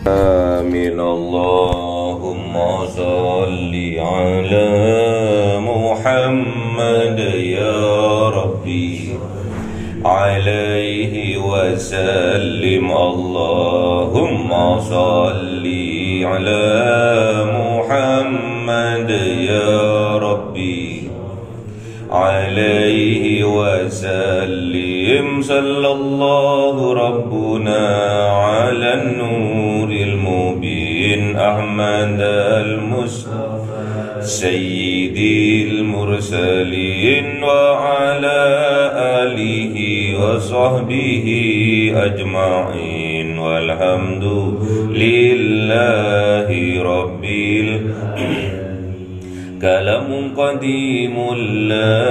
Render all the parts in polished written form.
آمين. اللهم صل على محمد يا ربي عليه وسلم. اللهم صل على محمد يا ربي عليه وسلم. صلى الله ربنا على النور المبين أحمد المصطفى سيد المرسلين وعلى آله وصحبه أجمعين والحمد لله رب العالمين. كلام قديم لا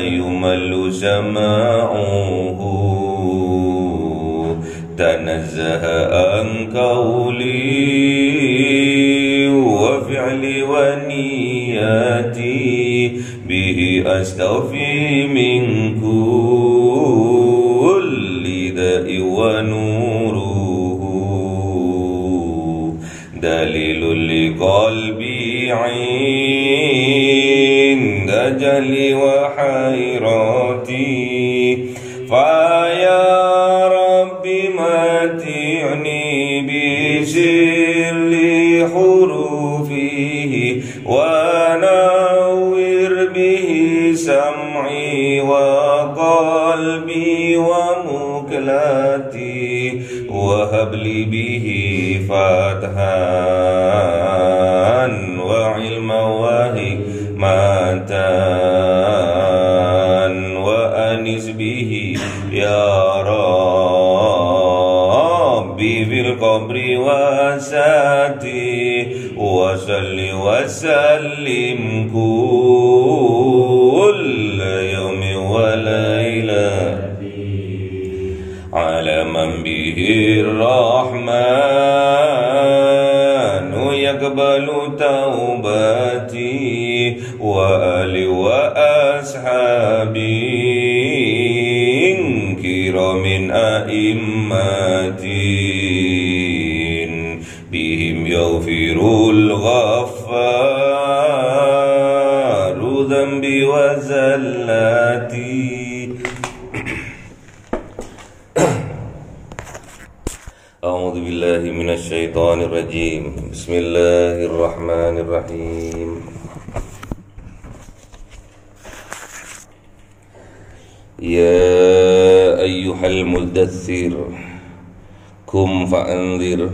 يمل سماعه تنزه عن قولي وفعلي ونياتي به أستوفي من كل داء ونوره دليل لقلبي عند جهلي وحيرتي. فيا رب متعني بسر حروفه ونور به سمعي وقلبي ومكلتي وهب لي به فتحا وعلما وحكمة وأنس به يا ربي في القبر وساتي وصل وسلم كل يوم وليلة على من به الرحمن يقبل توبتي وآلي وأصحابي كرام أئمتي بهم يغفر الغفار ذنبي وزلاتي. أعوذ بالله من الشيطان الرجيم. بسم الله الرحمن الرحيم. يا أيها المدثر قم فأنذر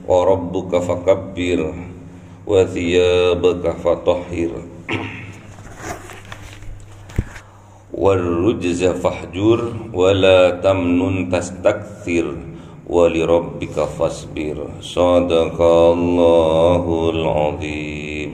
وربك فكبر وثيابك فطهر والرجز فاهجر ولا تمنن تستكثر ولربك فاصبر. صدق الله العظيم.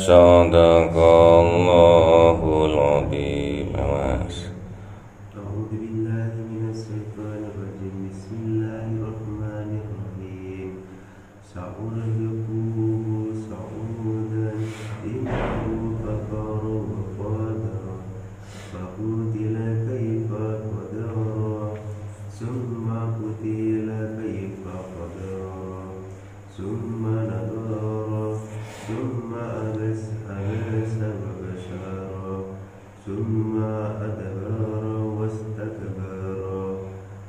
Sadaqallahul Azim. A'udzu billahi minasyaitonir rajim. Bismillahirrahmanirrahim. Sa'urhiquhu sa'udan innahu fakara wa qadara faqutila kaifa qadara summa qutila kaifa qadara summa nadara summa abasa wa bashara summa adbara wastakbara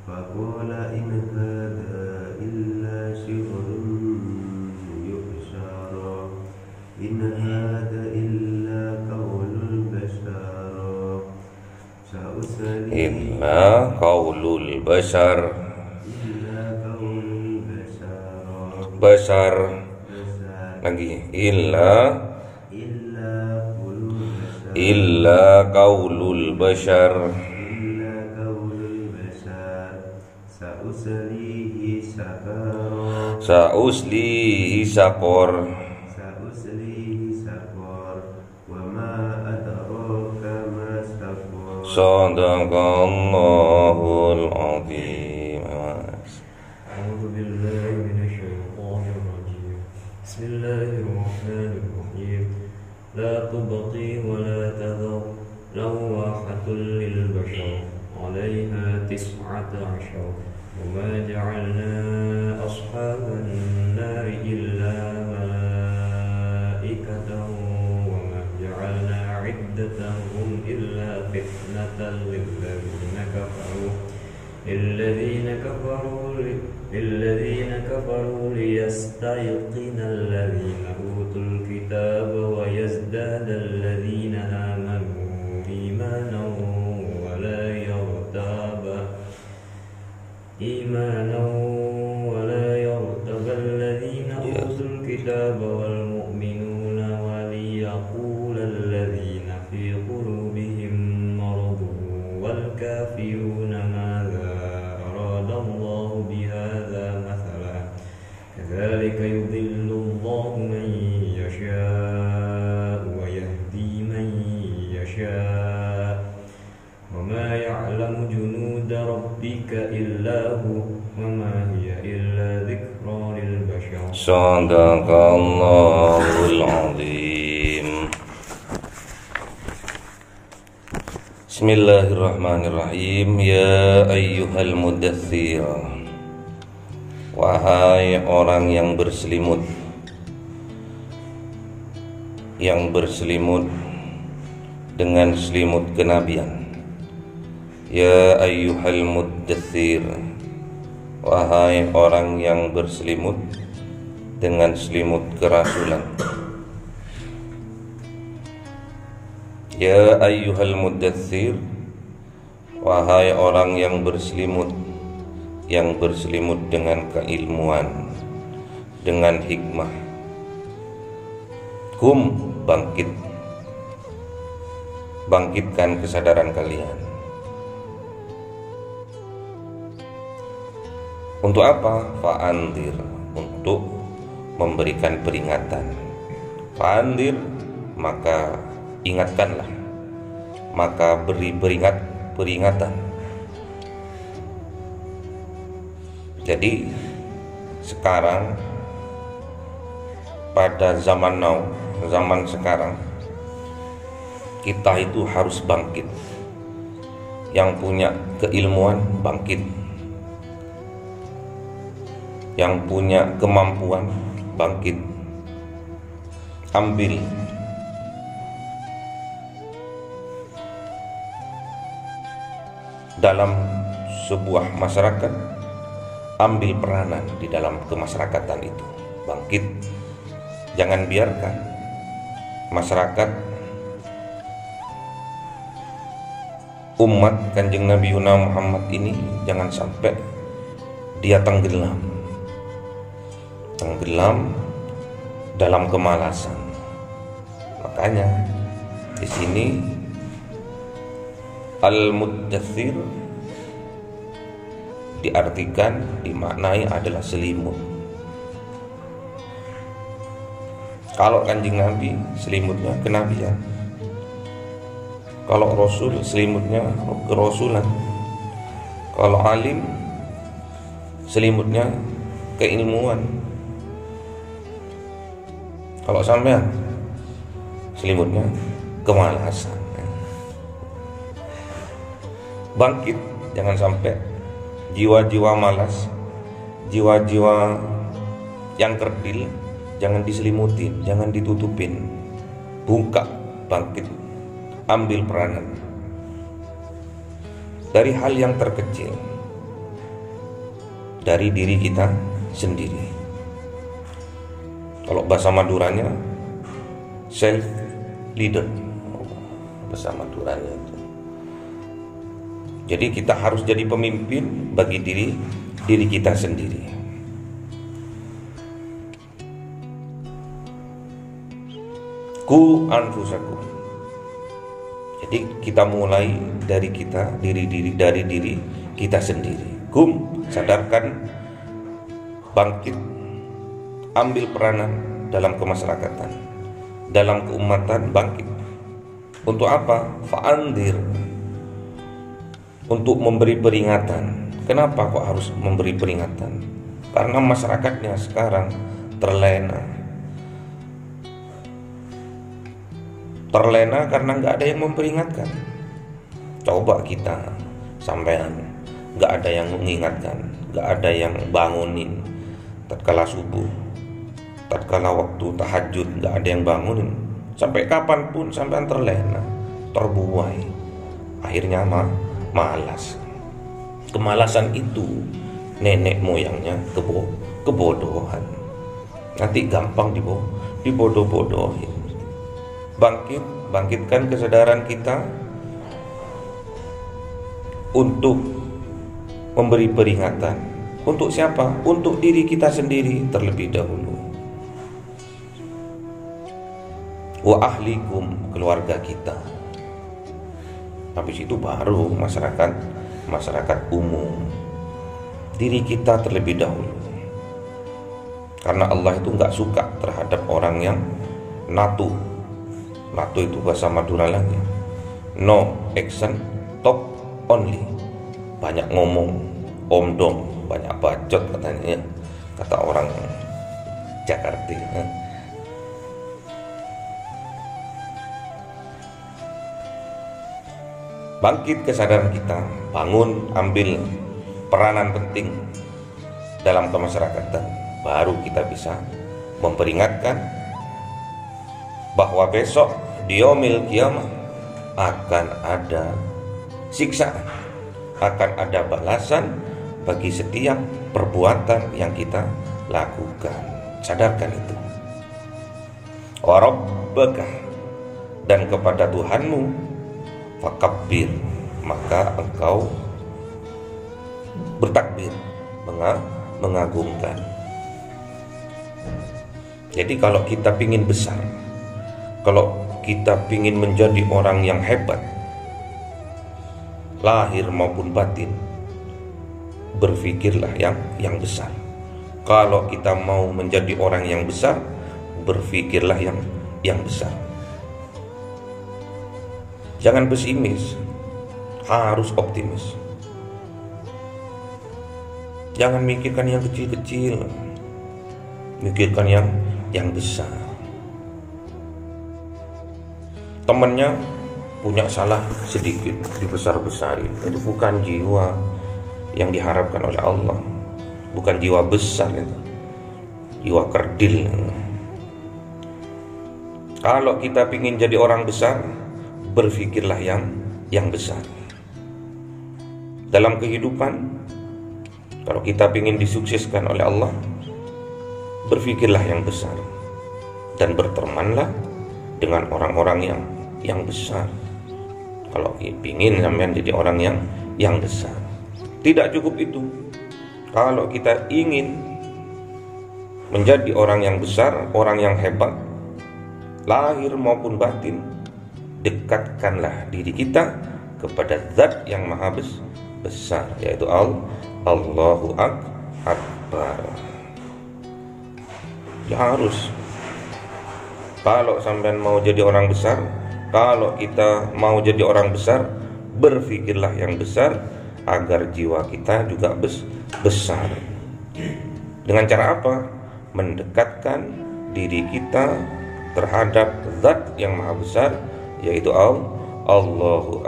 faqala in hadha illa shi'run yuhshara in hadha illa qawlul bashara Illa qaulul bashar. Bashar lagi illa illa qaulul bashar إلا قول البشر سأصليه سقر sa'uslihi saqor سأصليه سقر وما أدراك ما سقر sadaqallahul azim. أعوذ بالله من الشيطان الرجيم بسم الله الرحمن الرحيم لا تبقي ولا تذر لواحة للبشر عليها 19 وما جعلنا أصحاب النار إلا ملائكة وما جعلنا عدتهم إلا فتنة للذين كفروا ليستيقن الذين أوتوا الكتاب ويزداد الذين آمنوا إيمانا ولا يرتاب الذين أوتوا الكتاب والمؤمنون وليقول الذين في قلوبهم مرض والكافرون ماذا أراد الله بهذا مثلا كذلك يضل الله من يشاء ويهدي من يشاء وما يعلم جنود ربك إلا هو وما هي إلا ذكرى للبشر sadaqallahul azim. Bismillahirrahmanirrahim. Ya ayyuhal mudaththir, wahai orang yang berselimut dengan selimut kenabian. Ya ayyuhal mudaththir, wahai orang yang berselimut dengan selimut kerasulan. Ya ayyuhal mudaththir, wahai orang yang berselimut dengan keilmuan, dengan hikmah. Kum, bangkitkan kesadaran kalian. Untuk apa? Fa'andir, untuk memberikan peringatan. Fa'andir, maka ingatkanlah, maka beri peringatan. Jadi sekarang pada zaman sekarang kita itu harus bangkit. Yang punya keilmuan bangkit, yang punya kemampuan bangkit. Ambil dalam sebuah masyarakat, ambil peranan di dalam kemasyarakatan itu. Bangkit. Jangan biarkan masyarakat umat Kanjeng Nabi Muhammad ini jangan sampai dia tenggelam dalam kemalasan. Makanya di sini al-muddaththir diartikan, dimaknai adalah selimut. Kalau Kanjeng Nabi selimutnya kenabian, kalau Rasul selimutnya kerasulan, kalau alim selimutnya keilmuan, kalau sampean selimutnya kemalasan. Bangkit, jangan sampai jiwa-jiwa malas, jiwa-jiwa yang kerdil jangan diselimutin, jangan ditutupin. Buka, bangkit, ambil peranan dari hal yang terkecil, dari diri kita sendiri. Kalau bahasa Maduranya self leader, bahasa Maduranya itu. Jadi kita harus jadi pemimpin bagi diri kita sendiri. Ku anfusakum, kita mulai dari diri kita sendiri. Sadarkan, bangkit, ambil peranan dalam kemasyarakatan, dalam keumatan, bangkit. Untuk apa? Fa'andir, untuk memberi peringatan. Kenapa kok harus memberi peringatan? Karena masyarakatnya sekarang terlena karena nggak ada yang memperingatkan. Coba kita sampean, nggak ada yang mengingatkan, nggak ada yang bangunin tatkala subuh, tatkala waktu tahajud, nggak ada yang bangunin. Sampai kapanpun sampean terlena, terbuai, akhirnya malas. Kemalasan itu nenek moyangnya kebodohan. Nanti gampang dibodoh-bodohin. Bangkitkan kesadaran kita untuk memberi peringatan. Untuk siapa? Untuk diri kita sendiri terlebih dahulu. Wa ahlikum, keluarga kita. Habis itu baru masyarakat umum. Diri kita terlebih dahulu. Karena Allah itu nggak suka terhadap orang yang natu. Natu itu bahasa Madura lagi. No action, talk only. Banyak ngomong, omdom, banyak bacot katanya, kata orang Jakarta. Bangkit kesadaran kita, bangun, ambil peranan penting dalam kemasyarakatan. Baru kita bisa memperingatkan bahwa besok di yaumil qiyamah akan ada siksaan, akan ada balasan bagi setiap perbuatan yang kita lakukan. Sadarkan itu. Wa rabbaka, dan kepada Tuhanmu, fakabbir, maka engkau bertakbir, mengagungkan. Jadi kalau kita pingin besar, kalau kita pingin menjadi orang yang hebat, lahir maupun batin, berpikirlah yang besar. Kalau kita mau menjadi orang yang besar, berpikirlah yang besar. Jangan pesimis, harus optimis. Jangan mikirkan yang kecil-kecil, mikirkan yang besar. Temannya punya salah sedikit, dibesar-besarin. Itu bukan jiwa yang diharapkan oleh Allah. Bukan jiwa besar itu, jiwa kerdil. Kalau kita ingin jadi orang besar, berpikirlah yang besar. Dalam kehidupan, kalau kita ingin disukseskan oleh Allah, berpikirlah yang besar. Dan bertemanlah dengan orang-orang yang besar. Kalau ingin sampean jadi orang yang besar. Tidak cukup itu. Kalau kita ingin menjadi orang yang besar, orang yang hebat, lahir maupun batin, dekatkanlah diri kita kepada Zat yang maha besar, yaitu Allahu Akbar. Ya harus. Kalau sampean mau jadi orang besar, kalau kita mau jadi orang besar, berpikirlah yang besar agar jiwa kita juga besar. Dengan cara apa? Mendekatkan diri kita terhadap Zat yang maha besar, yaitu Allahu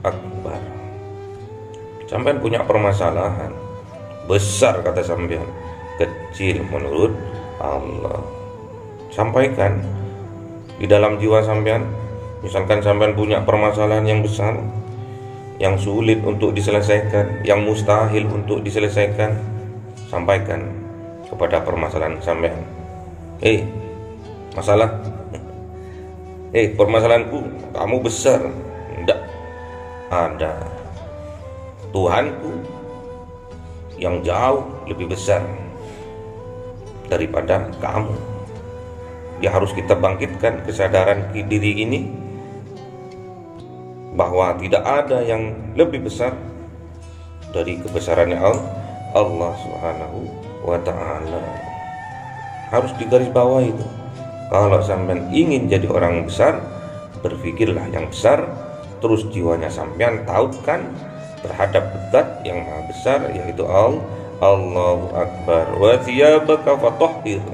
Akbar. Sampean punya permasalahan besar, kata sampean, kecil menurut Allah. Sampaikan di dalam jiwa sampean. Misalkan sampean punya permasalahan yang besar, yang sulit untuk diselesaikan, yang mustahil untuk diselesaikan, sampaikan kepada permasalahan sampean. Masalah, permasalahanku, kamu besar. Enggak, ada Tuhanku yang jauh lebih besar daripada kamu. Ya harus kita bangkitkan kesadaran diri ini, bahwa tidak ada yang lebih besar dari kebesarannya Allah Subhanahu wa ta'ala. Harus digarisbawahi itu. Kalau sampean ingin jadi orang besar, berpikirlah yang besar, terus jiwanya sampean tautkan terhadap zat yang maha besar, yaitu Allahu Akbar. Wa thiyabaka fatahhir,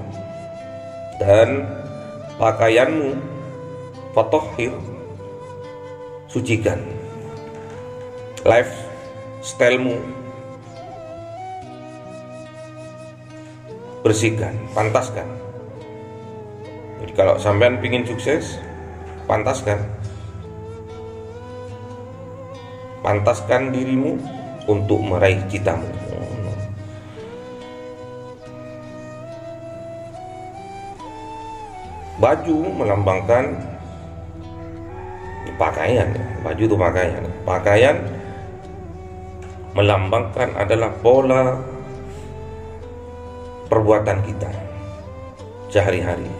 dan pakaianmu fatahhir, sucikan. Lifestyle-mu bersihkan, pantaskan. Jadi kalau sampean pingin sukses, pantaskan dirimu untuk meraih citamu. Baju melambangkan pakaian. Baju itu pakaian. Pakaian melambangkan adalah pola perbuatan kita sehari-hari.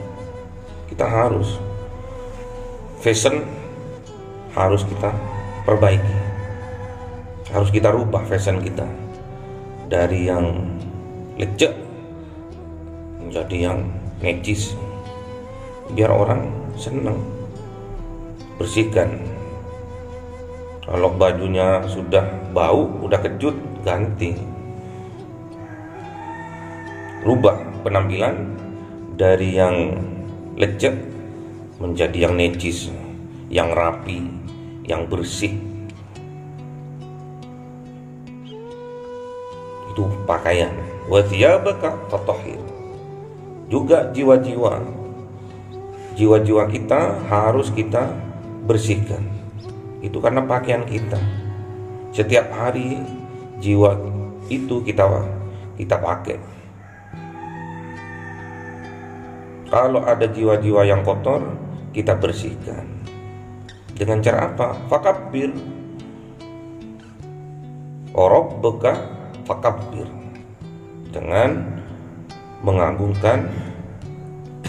Kita harus fashion, harus kita perbaiki, harus kita rubah fashion kita dari yang lecek menjadi yang necis, biar orang senang. Bersihkan. Kalau bajunya sudah bau, udah kecut, ganti. Rubah penampilan dari yang lecek menjadi yang necis, yang rapi, yang bersih. Itu pakaian. Wa thiyabaka fatahhir. Juga jiwa-jiwa kita harus kita bersihkan. Itu karena pakaian kita. Setiap hari jiwa itu kita pakai. Kalau ada jiwa-jiwa yang kotor, kita bersihkan. Dengan cara apa? Fakabbir. Rabbaka fakabbir. Dengan mengagungkan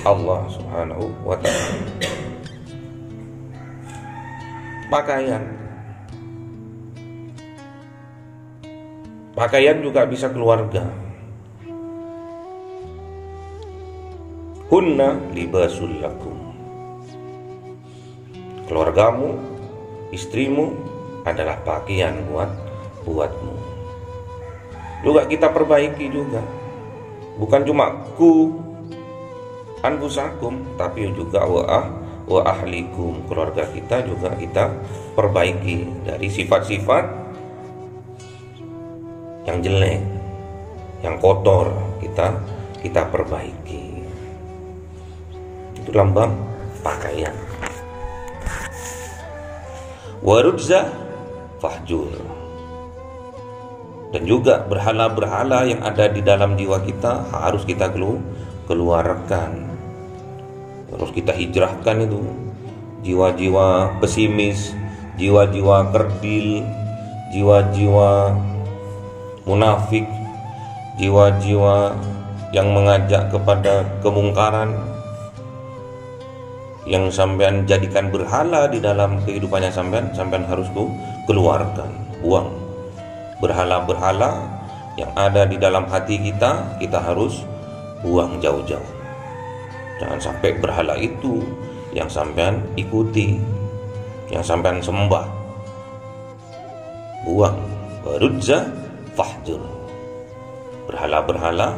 Allah Subhanahu wa ta'ala. Pakaian juga bisa keluarga. Hunna libasul lakum. Keluargamu, istrimu adalah pakaian buatmu. Juga kita perbaiki juga. Bukan cuma anfusakum, tapi juga wa ahlikum, keluarga kita juga kita perbaiki dari sifat-sifat yang jelek, yang kotor, kita perbaiki. Itu lambang pakaian. Warujza fahjur. Dan juga berhala-berhala yang ada di dalam jiwa kita harus kita keluarkan. Harus kita hijrahkan itu. Jiwa-jiwa pesimis, jiwa-jiwa kerdil, jiwa-jiwa munafik, jiwa-jiwa yang mengajak kepada kemungkaran, yang sampean jadikan berhala di dalam kehidupannya sampean harus keluarkan, buang. Berhala-berhala yang ada di dalam hati kita harus buang jauh-jauh. Jangan sampai berhala itu yang sampean ikuti, yang sampean sembah. Buang. Warujza fahjur. Berhala-berhala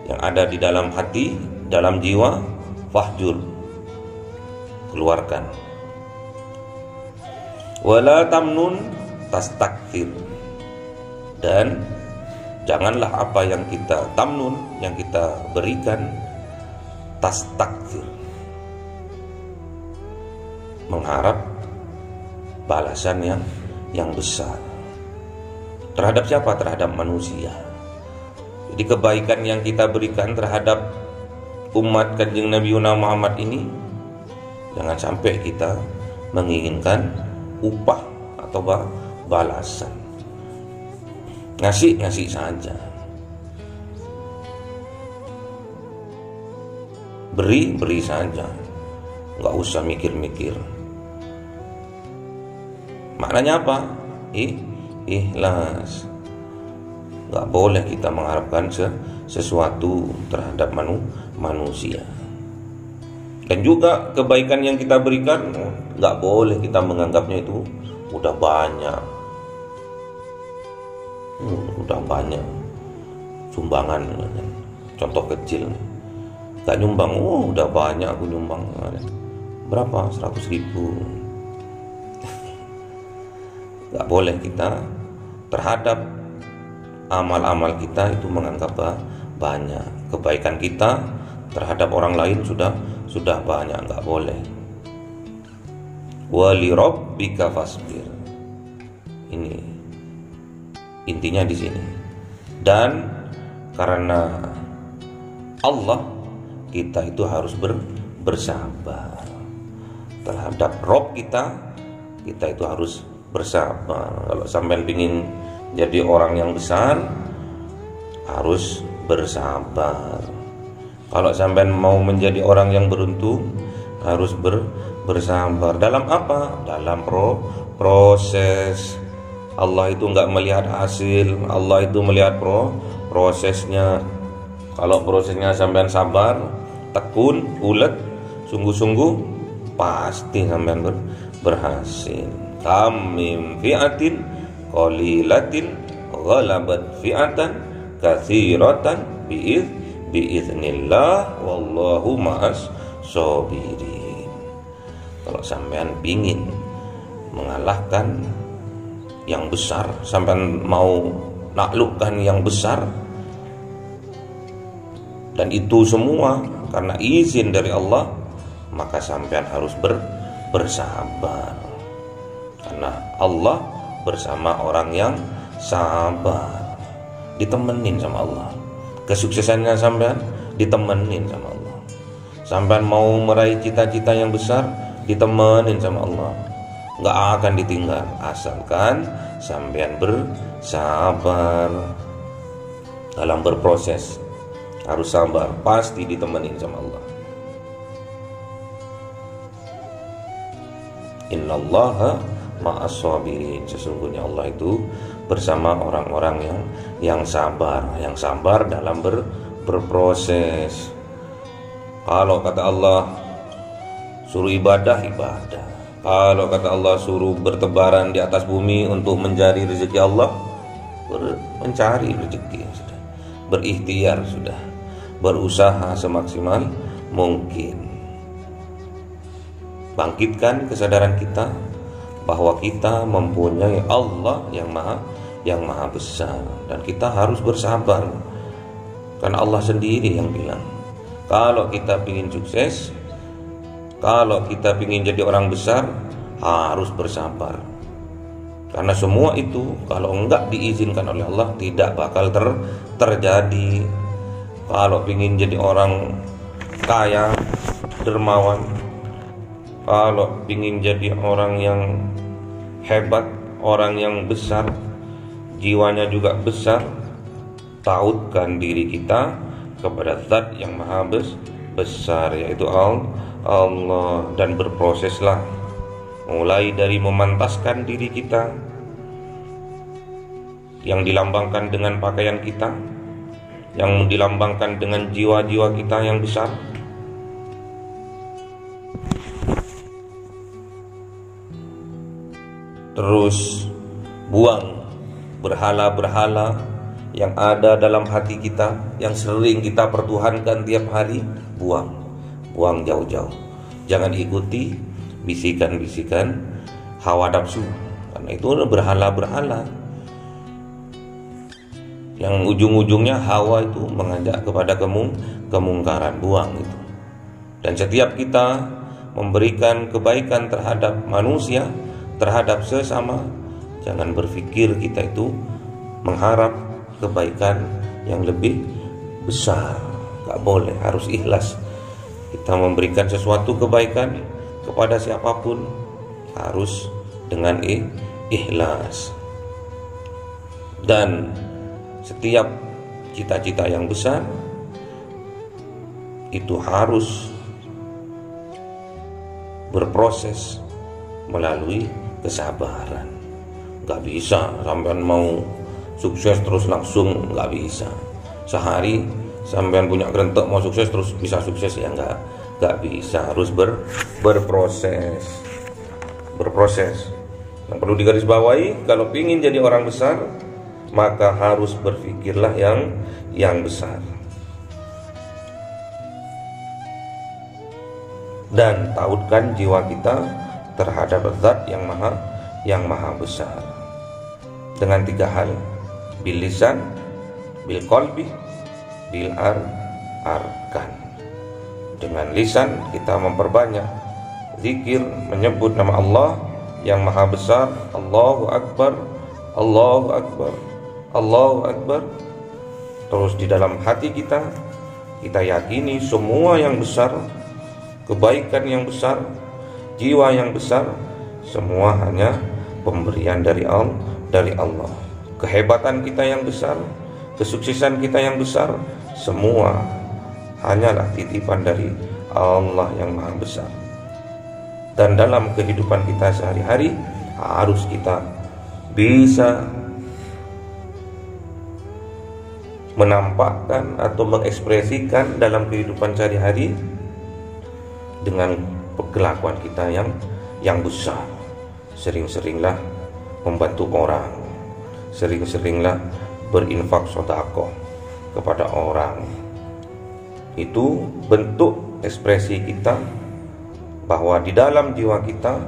yang ada di dalam hati, dalam jiwa, fahjur, keluarkan. Wala tamnun tastakthir. Dan janganlah apa yang kita tamnun, yang kita berikan, tastakthir, mengharap balasan yang besar. Terhadap siapa? Terhadap manusia. Jadi kebaikan yang kita berikan terhadap umat Kanjeng Nabi Muhammad ini, jangan sampai kita menginginkan upah atau balasan. Ngasih saja. Beri saja. Nggak usah mikir-mikir. Maknanya apa? Ikhlas. Gak boleh kita mengharapkan sesuatu terhadap manusia. Dan juga kebaikan yang kita berikan, gak boleh kita menganggapnya itu udah banyak. Udah banyak sumbangan. Contoh kecil, gak nyumbang, udah banyak aku nyumbang. Berapa? 100.000. Gak boleh kita terhadap amal-amal kita itu menganggap banyak. Kebaikan kita terhadap orang lain sudah banyak, gak boleh. Wali rabbika fasbir. Ini intinya di sini. Dan karena Allah, kita itu harus bersabar terhadap Rob kita itu harus bersabar. Kalau sampean pingin jadi orang yang besar, harus bersabar. Kalau sampean mau menjadi orang yang beruntung, harus bersabar. Dalam apa? Dalam proses. Allah itu enggak melihat hasil, Allah itu melihat prosesnya. Kalau prosesnya sampean sabar, tekun, ulet, sungguh-sungguh, pasti sampean berhasil. Kam min fi'atin qalilatin ghalabat fi'atan katsiratan biiznillah wallahu ma'as sabirin. Kalau sampean pingin mengalahkan yang besar, sampean mau naklukkan yang besar, dan itu semua karena izin dari Allah, maka sampean harus bersabar. Karena Allah bersama orang yang sabar, ditemenin sama Allah. Kesuksesannya sampean ditemenin sama Allah. Sampean mau meraih cita-cita yang besar, ditemenin sama Allah. Gak akan ditinggal, asalkan sampean bersabar dalam berproses. Harus sabar, pasti ditemenin sama Allah. Innallaha ma'as sabirin. Sesungguhnya Allah itu bersama orang-orang yang sabar dalam berproses. Kalau kata Allah suruh ibadah. Kalau kata Allah suruh bertebaran di atas bumi untuk mencari rezeki Allah, mencari rezeki sudah, berikhtiar sudah, berusaha semaksimal mungkin. Bangkitkan kesadaran kita bahwa kita mempunyai Allah yang maha besar, dan kita harus bersabar. Karena Allah sendiri yang bilang, kalau kita ingin sukses, kalau kita ingin jadi orang besar, harus bersabar. Karena semua itu kalau enggak diizinkan oleh Allah, tidak bakal terjadi. Kalau ingin jadi orang kaya, dermawan, kalau ingin jadi orang yang hebat, orang yang besar, jiwanya juga besar, tautkan diri kita kepada Zat yang maha besar, yaitu Allah, dan berproseslah mulai dari memantaskan diri kita yang dilambangkan dengan pakaian kita, yang dilambangkan dengan jiwa-jiwa kita yang besar. Terus buang berhala-berhala yang ada dalam hati kita, yang sering kita pertuhankan tiap hari. Buang jauh-jauh. Jangan ikuti bisikan-bisikan hawa nafsu, karena itu berhala-berhala yang ujung-ujungnya hawa itu mengajak kepada kemungkaran. Buang itu. Dan setiap kita memberikan kebaikan terhadap manusia, terhadap sesama, jangan berpikir kita itu mengharap kebaikan yang lebih besar. Gak boleh, harus ikhlas. Kita memberikan sesuatu kebaikan kepada siapapun harus dengan ikhlas. Dan setiap cita-cita yang besar itu harus berproses melalui kesabaran. Nggak bisa sampean mau sukses terus langsung, nggak bisa. Sehari sampean punya gerentek mau sukses terus bisa sukses, ya nggak bisa. Harus berproses. Yang perlu digarisbawahi, kalau ingin jadi orang besar, maka harus berpikirlah yang besar. Dan tautkan jiwa kita terhadap Zat yang maha besar dengan 3 hal: bil lisan, bil qalbi, bil arkan. Dengan lisan kita memperbanyak zikir, menyebut nama Allah yang maha besar, Allahu Akbar, Allahu Akbar, Allahu Akbar. Terus di dalam hati kita yakini semua yang besar, kebaikan yang besar, jiwa yang besar, semua hanya pemberian dari Allah. Kehebatan kita yang besar, kesuksesan kita yang besar, semua hanyalah titipan dari Allah yang maha besar. Dan dalam kehidupan kita sehari-hari harus kita bisa menampakkan atau mengekspresikan dalam kehidupan sehari-hari dengan kelakuan kita yang besar. Sering-seringlah membantu orang, sering-seringlah berinfak sedekah kepada orang. Itu bentuk ekspresi kita bahwa di dalam jiwa kita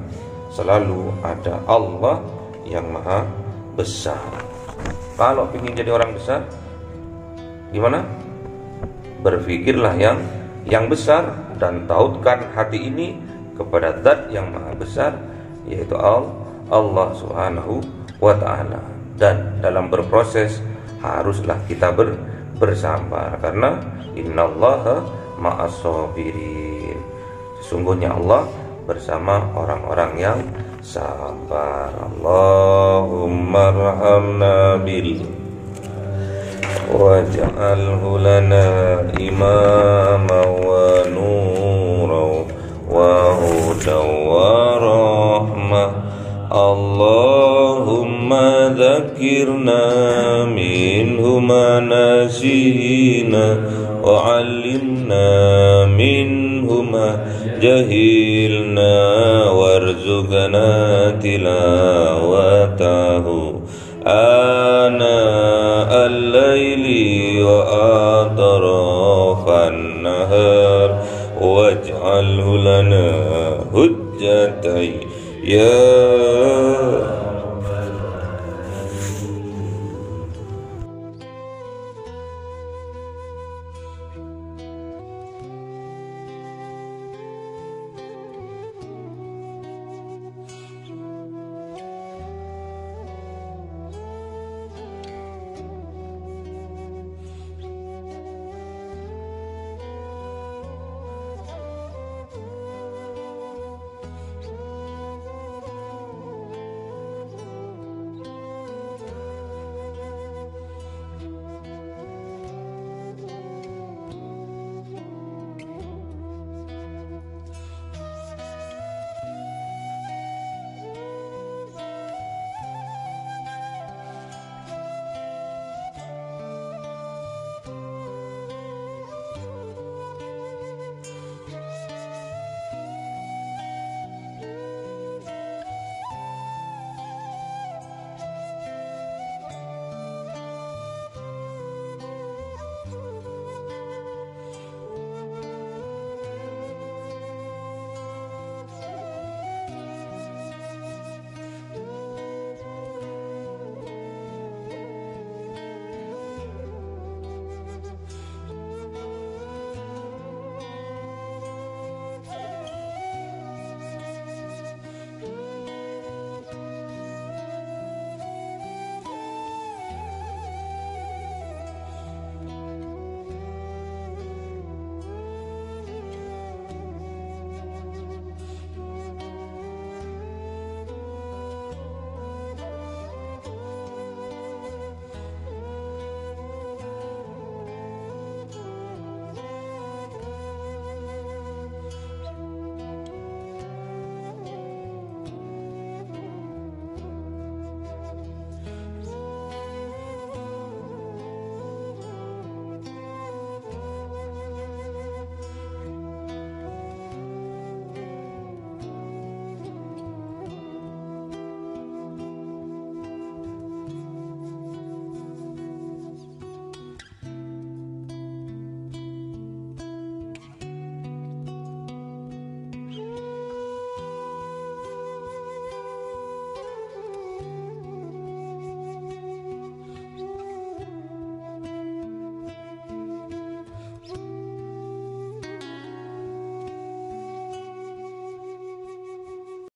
selalu ada Allah yang maha besar. Kalau ingin jadi orang besar, gimana? Berpikirlah yang besar dan tautkan hati ini kepada Zat yang maha besar, yaitu Allah Subhanahu wa ta'ala. Dan dalam berproses haruslah kita bersabar, karena innallaha ma'as sabirin. Sesungguhnya Allah bersama orang-orang yang sabar. Allahumma arhamna bil waj'alhu lana imama wa nura wa huda wa rahmah. Allahumma dzakirna minhu ma nasina wa 'allimna minhu ma jahilna warzuqna tilawatahu ana al-laili wa atar